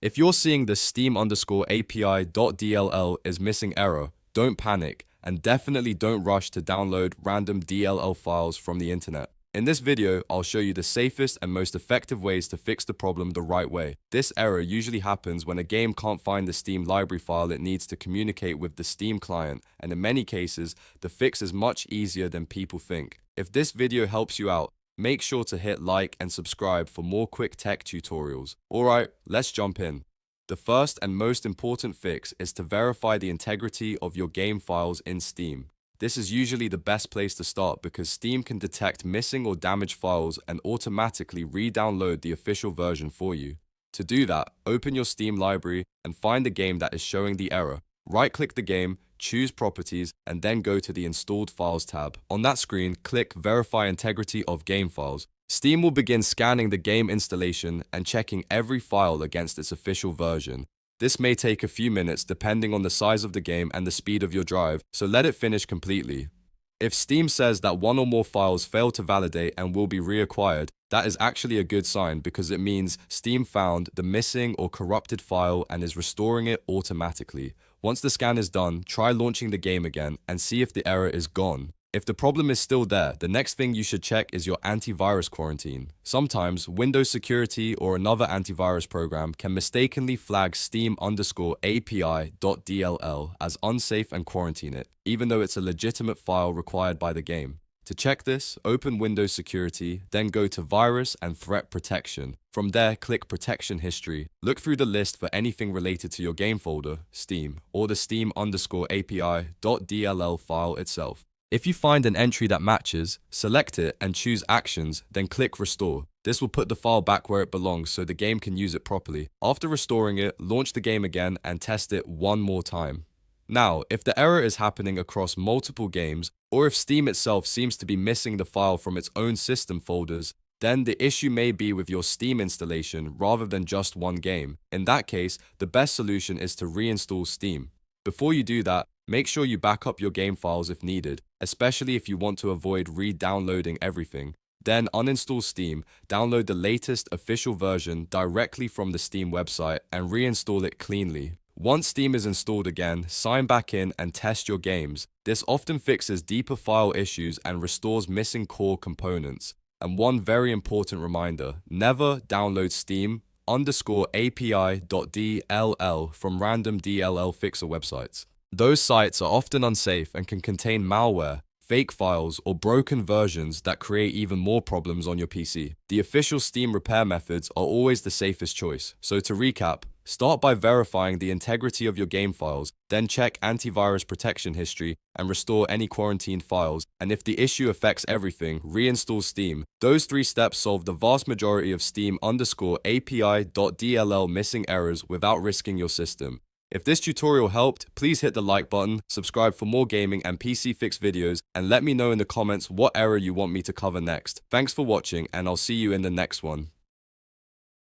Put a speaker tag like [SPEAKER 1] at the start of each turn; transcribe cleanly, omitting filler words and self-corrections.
[SPEAKER 1] If you're seeing the Steam_API.dll is missing error, don't panic, and definitely don't rush to download random DLL files from the internet. In this video, I'll show you the safest and most effective ways to fix the problem the right way. This error usually happens when a game can't find the Steam library file it needs to communicate with the Steam client, and in many cases, the fix is much easier than people think. If this video helps you out, make sure to hit like and subscribe for more quick tech tutorials. Alright, let's jump in. The first and most important fix is to verify the integrity of your game files in Steam. This is usually the best place to start because Steam can detect missing or damaged files and automatically re-download the official version for you. To do that, open your Steam library and find the game that is showing the error. Right-click the game, choose Properties, and then go to the Installed Files tab. On that screen, click Verify Integrity of Game Files. Steam will begin scanning the game installation and checking every file against its official version. This may take a few minutes depending on the size of the game and the speed of your drive, so let it finish completely. If Steam says that one or more files fail to validate and will be reacquired, that is actually a good sign because it means Steam found the missing or corrupted file and is restoring it automatically. Once the scan is done, try launching the game again and see if the error is gone. If the problem is still there, the next thing you should check is your antivirus quarantine. Sometimes Windows Security or another antivirus program can mistakenly flag Steam_API.dll as unsafe and quarantine it, even though it's a legitimate file required by the game. To check this, open Windows Security, then go to Virus and Threat Protection. From there, click Protection History. Look through the list for anything related to your game folder, Steam, or the Steam_API.dll file itself. If you find an entry that matches, select it and choose Actions, then click Restore. This will put the file back where it belongs so the game can use it properly. After restoring it, launch the game again and test it one more time. Now, if the error is happening across multiple games, or if Steam itself seems to be missing the file from its own system folders, then the issue may be with your Steam installation rather than just one game. In that case, the best solution is to reinstall Steam. Before you do that, make sure you back up your game files if needed, especially if you want to avoid re-downloading everything. Then uninstall Steam, download the latest official version directly from the Steam website, and reinstall it cleanly. Once Steam is installed again, sign back in and test your games. This often fixes deeper file issues and restores missing core components. And one very important reminder, never download Steam_API.dll from random DLL fixer websites. Those sites are often unsafe and can contain malware, fake files, or broken versions that create even more problems on your PC. The official Steam repair methods are always the safest choice. So to recap, start by verifying the integrity of your game files, then check antivirus protection history and restore any quarantined files, and if the issue affects everything, reinstall Steam. Those 3 steps solve the vast majority of Steam_API.dll missing errors without risking your system. If this tutorial helped, please hit the like button, subscribe for more gaming and PC fix videos, and let me know in the comments what error you want me to cover next. Thanks for watching, and I'll see you in the next one.